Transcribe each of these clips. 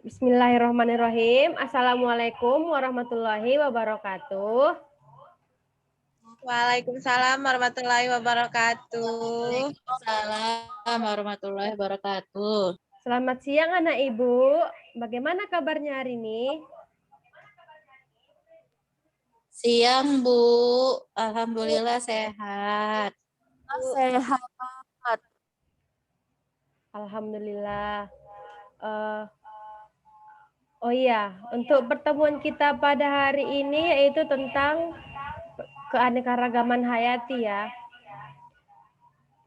Bismillahirrahmanirrahim. Assalamualaikum warahmatullahi wabarakatuh. Waalaikumsalam warahmatullahi wabarakatuh. Waalaikumsalam warahmatullahi wabarakatuh. Selamat siang anak ibu. Bagaimana kabarnya hari ini? Siang Bu, alhamdulillah sehat. Sehat. Alhamdulillah. Oh iya, untuk pertemuan kita pada hari ini yaitu tentang keanekaragaman hayati ya.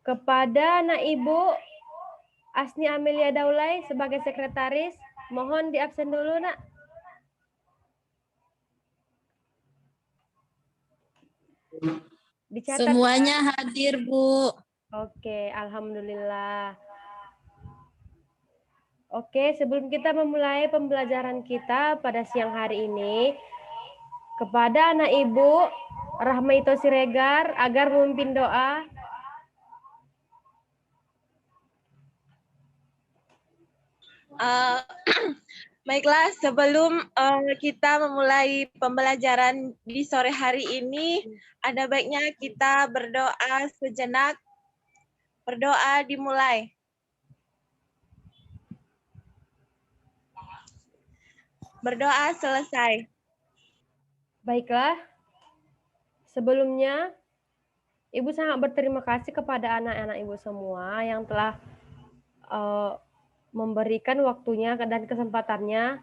Kepada anak ibu Asni Amelia Daulay sebagai sekretaris, mohon diabsen dulu nak. Dicatat. Semuanya hadir Bu. Oke, alhamdulillah. Oke, sebelum kita memulai pembelajaran kita pada siang hari ini, kepada anak ibu Rahma Ito Siregar agar memimpin doa. Baiklah, sebelum kita memulai pembelajaran di sore hari ini, ada baiknya kita berdoa sejenak. Berdoa dimulai. Berdoa selesai. Baiklah, sebelumnya Ibu sangat berterima kasih kepada anak-anak Ibu semua yang telah memberikan waktunya dan kesempatannya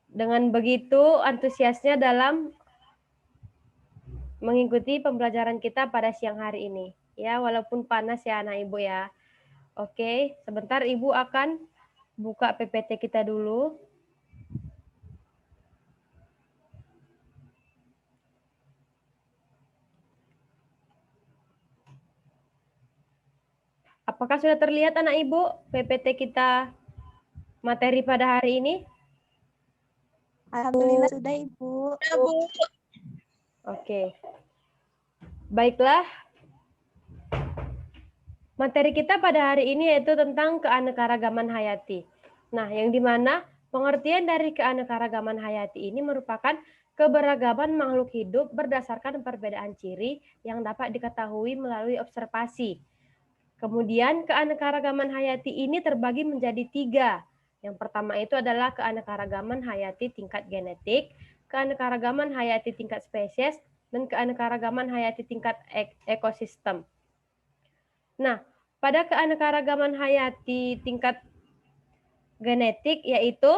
dengan begitu antusiasnya dalam mengikuti pembelajaran kita pada siang hari ini. Ya, walaupun panas ya anak Ibu ya. Oke, sebentar Ibu akan buka PPT kita dulu. Apakah sudah terlihat anak Ibu PPT kita materi pada hari ini? Alhamdulillah sudah Ibu. Ya, Bu. Oke. Baiklah. Materi kita pada hari ini yaitu tentang keanekaragaman hayati. Nah, yang dimana pengertian dari keanekaragaman hayati ini merupakan keberagaman makhluk hidup berdasarkan perbedaan ciri yang dapat diketahui melalui observasi. Kemudian keanekaragaman hayati ini terbagi menjadi 3. Yang pertama itu adalah keanekaragaman hayati tingkat genetik, keanekaragaman hayati tingkat spesies, dan keanekaragaman hayati tingkat ekosistem. Nah, pada keanekaragaman hayati tingkat genetik yaitu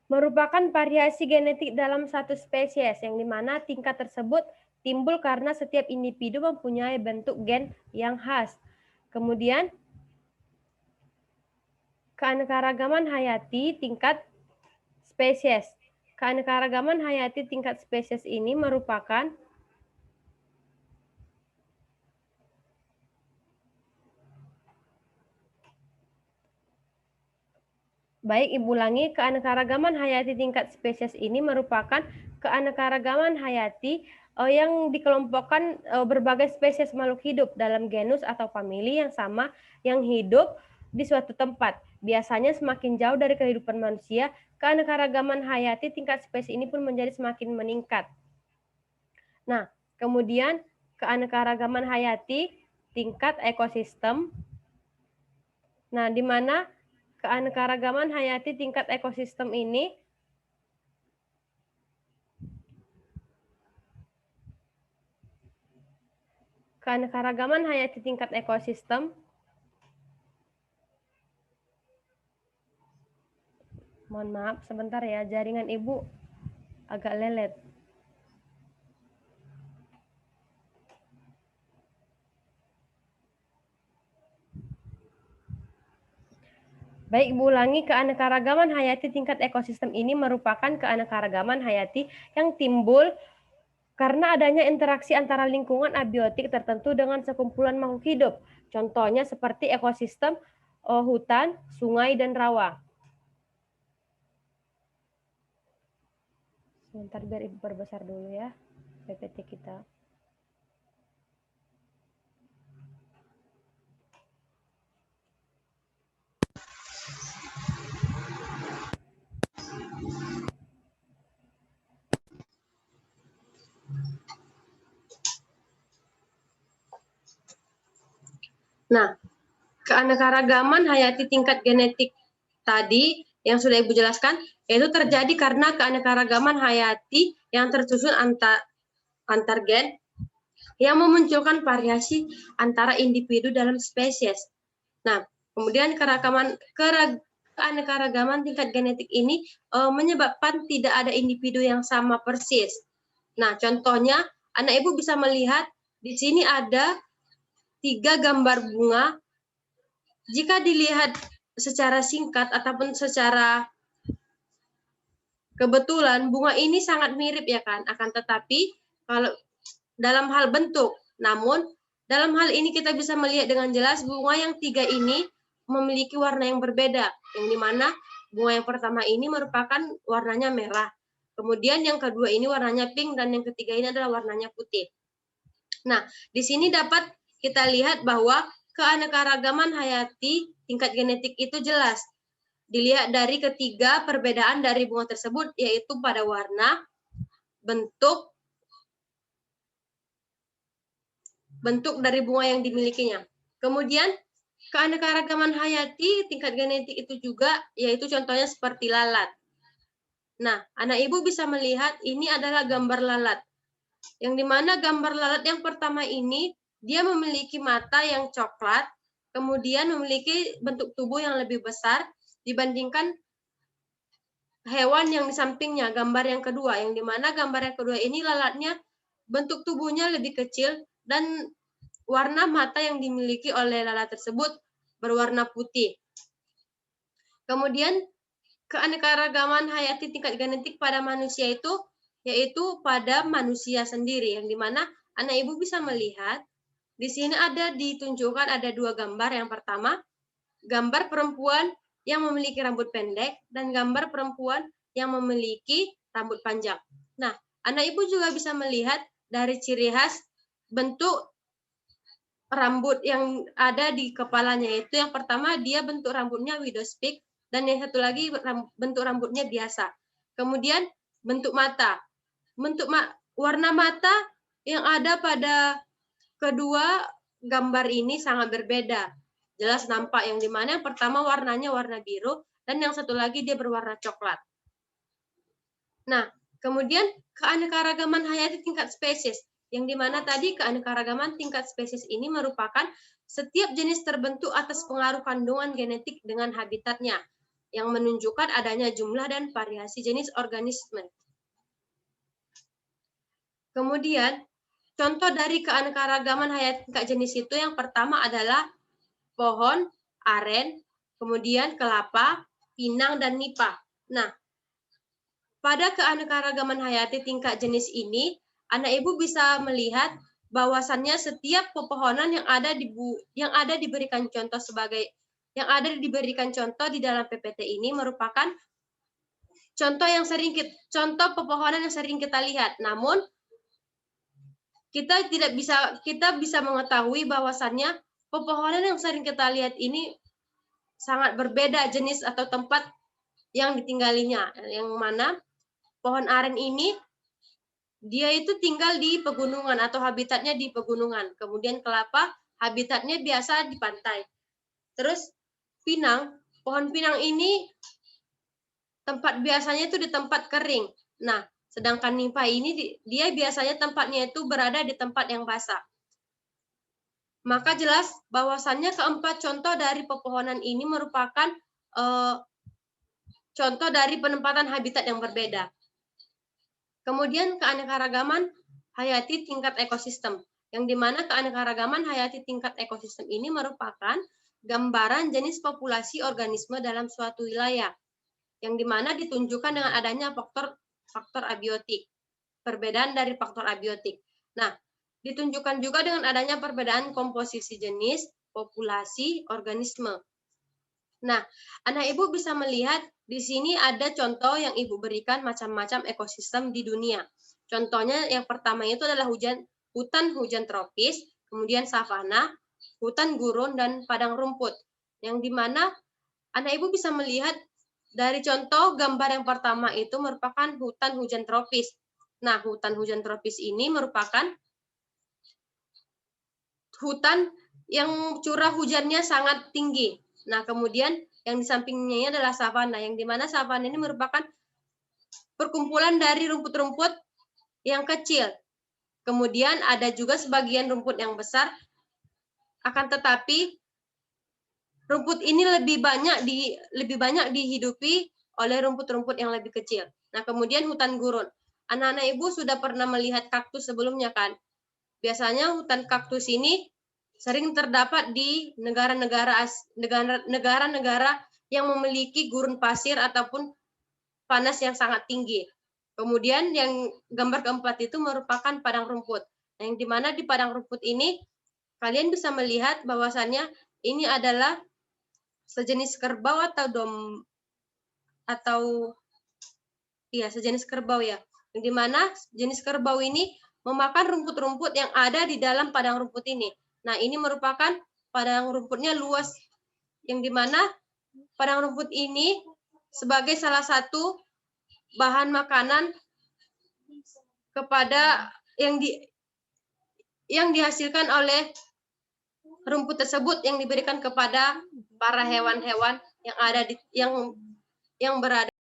merupakan variasi genetik dalam satu spesies yang dimana tingkat tersebut timbul karena setiap individu mempunyai bentuk gen yang khas. Kemudian keanekaragaman hayati tingkat spesies. Keanekaragaman hayati tingkat spesies ini merupakan Baik, Ibu ulangi, keanekaragaman hayati tingkat spesies ini merupakan keanekaragaman hayati yang dikelompokkan berbagai spesies makhluk hidup dalam genus atau famili yang sama yang hidup di suatu tempat. Biasanya semakin jauh dari kehidupan manusia, keanekaragaman hayati tingkat spesies ini pun menjadi semakin meningkat. Nah, kemudian keanekaragaman hayati tingkat ekosistem. Nah, di mana keanekaragaman hayati tingkat ekosistem ini keanekaragaman hayati tingkat ekosistem mohon maaf sebentar ya, jaringan Ibu agak lelet. Baik, Ibu ulangi, keanekaragaman hayati tingkat ekosistem ini merupakan keanekaragaman hayati yang timbul karena adanya interaksi antara lingkungan abiotik tertentu dengan sekumpulan makhluk hidup. Contohnya seperti ekosistem hutan, sungai, dan rawa. Sebentar biar Ibu perbesar dulu ya. PPT kita. Nah, keanekaragaman hayati tingkat genetik tadi yang sudah Ibu jelaskan, yaitu terjadi karena keanekaragaman hayati yang tersusun antar gen yang memunculkan variasi antara individu dalam spesies. Nah, kemudian keanekaragaman tingkat genetik ini menyebabkan tidak ada individu yang sama persis. Nah, contohnya, anak Ibu bisa melihat di sini ada 3 gambar bunga. Jika dilihat secara singkat ataupun secara kebetulan, bunga ini sangat mirip ya kan, akan tetapi kalau dalam hal bentuk, namun dalam hal ini kita bisa melihat dengan jelas bunga yang 3 ini memiliki warna yang berbeda, yang dimana bunga yang pertama ini merupakan warnanya merah, kemudian yang kedua ini warnanya pink, dan yang ketiga ini adalah warnanya putih. Nah, di sini dapat kita lihat bahwa keanekaragaman hayati tingkat genetik itu jelas. Dilihat dari ketiga perbedaan dari bunga tersebut, yaitu pada warna, bentuk dari bunga yang dimilikinya. Kemudian, keanekaragaman hayati tingkat genetik itu juga, yaitu contohnya seperti lalat. Nah, anak Ibu bisa melihat ini adalah gambar lalat. Yang dimana gambar lalat yang pertama ini, dia memiliki mata yang coklat, kemudian memiliki bentuk tubuh yang lebih besar dibandingkan hewan yang di sampingnya, gambar yang kedua, yang dimana gambar yang kedua ini lalatnya bentuk tubuhnya lebih kecil dan warna mata yang dimiliki oleh lalat tersebut berwarna putih. Kemudian keanekaragaman hayati tingkat genetik pada manusia itu yaitu pada manusia sendiri, yang dimana anak Ibu bisa melihat di sini ditunjukkan ada 2 gambar. Yang pertama, gambar perempuan yang memiliki rambut pendek dan gambar perempuan yang memiliki rambut panjang. Nah, anak Ibu juga bisa melihat dari ciri khas bentuk rambut yang ada di kepalanya, itu yang pertama dia bentuk rambutnya widow's peak, dan yang satu lagi bentuk rambutnya biasa. Kemudian bentuk mata. Warna mata yang ada pada kedua gambar ini sangat berbeda. Jelas nampak, yang dimana yang pertama warnanya warna biru dan yang satu lagi dia berwarna coklat. Nah, kemudian keanekaragaman hayati tingkat spesies, yang dimana tadi keanekaragaman tingkat spesies ini merupakan setiap jenis terbentuk atas pengaruh kandungan genetik dengan habitatnya, yang menunjukkan adanya jumlah dan variasi jenis organisme. Kemudian, contoh dari keanekaragaman hayati tingkat jenis itu yang pertama adalah pohon, aren, kemudian kelapa, pinang, dan nipah. Nah, pada keanekaragaman hayati tingkat jenis ini, anak Ibu bisa melihat bahwasannya setiap pepohonan yang diberikan contoh di dalam PPT ini merupakan contoh pepohonan yang sering kita lihat. Namun kita bisa mengetahui bahwasannya pepohonan yang sering kita lihat ini sangat berbeda jenis atau tempat yang ditinggalinya, yang mana pohon aren ini dia itu tinggal di pegunungan atau habitatnya di pegunungan. Kemudian kelapa habitatnya biasa di pantai. Terus pohon pinang ini tempat biasanya itu di tempat kering. Nah, sedangkan nipah ini dia biasanya tempatnya itu berada di tempat yang basah. Maka jelas bahwasannya keempat contoh dari pepohonan ini merupakan contoh dari penempatan habitat yang berbeda. Kemudian keanekaragaman hayati tingkat ekosistem, yang dimana keanekaragaman hayati tingkat ekosistem ini merupakan gambaran jenis populasi organisme dalam suatu wilayah, yang dimana ditunjukkan dengan adanya faktor abiotik, perbedaan dari faktor abiotik. Nah, ditunjukkan juga dengan adanya perbedaan komposisi jenis, populasi, organisme. Nah, anak Ibu bisa melihat di sini ada contoh yang Ibu berikan macam-macam ekosistem di dunia. Contohnya yang pertama itu adalah hutan hujan tropis, kemudian savana, hutan gurun, dan padang rumput. Yang dimana anak ibu bisa melihat dari contoh gambar yang pertama itu merupakan hutan hujan tropis. Nah, hutan hujan tropis ini merupakan hutan yang curah hujannya sangat tinggi. Nah, kemudian yang di sampingnya adalah savana, yang dimana savana ini merupakan perkumpulan dari rumput-rumput yang kecil. Kemudian ada juga sebagian rumput yang besar, akan tetapi rumput ini lebih banyak dihidupi oleh rumput-rumput yang lebih kecil. Nah, kemudian hutan gurun. Anak-anak ibu sudah pernah melihat kaktus sebelumnya kan? Biasanya hutan kaktus ini sering terdapat di negara-negara yang memiliki gurun pasir ataupun panas yang sangat tinggi. Kemudian yang gambar keempat itu merupakan padang rumput. Yang dimana di padang rumput ini kalian bisa melihat bahwasannya ini adalah sejenis kerbau sejenis kerbau ya. Yang dimana jenis kerbau ini memakan rumput-rumput yang ada di dalam padang rumput ini. Nah, ini merupakan padang rumputnya luas, yang dimana padang rumput ini sebagai salah satu bahan makanan kepada yang dihasilkan oleh rumput tersebut yang diberikan kepada para hewan-hewan yang berada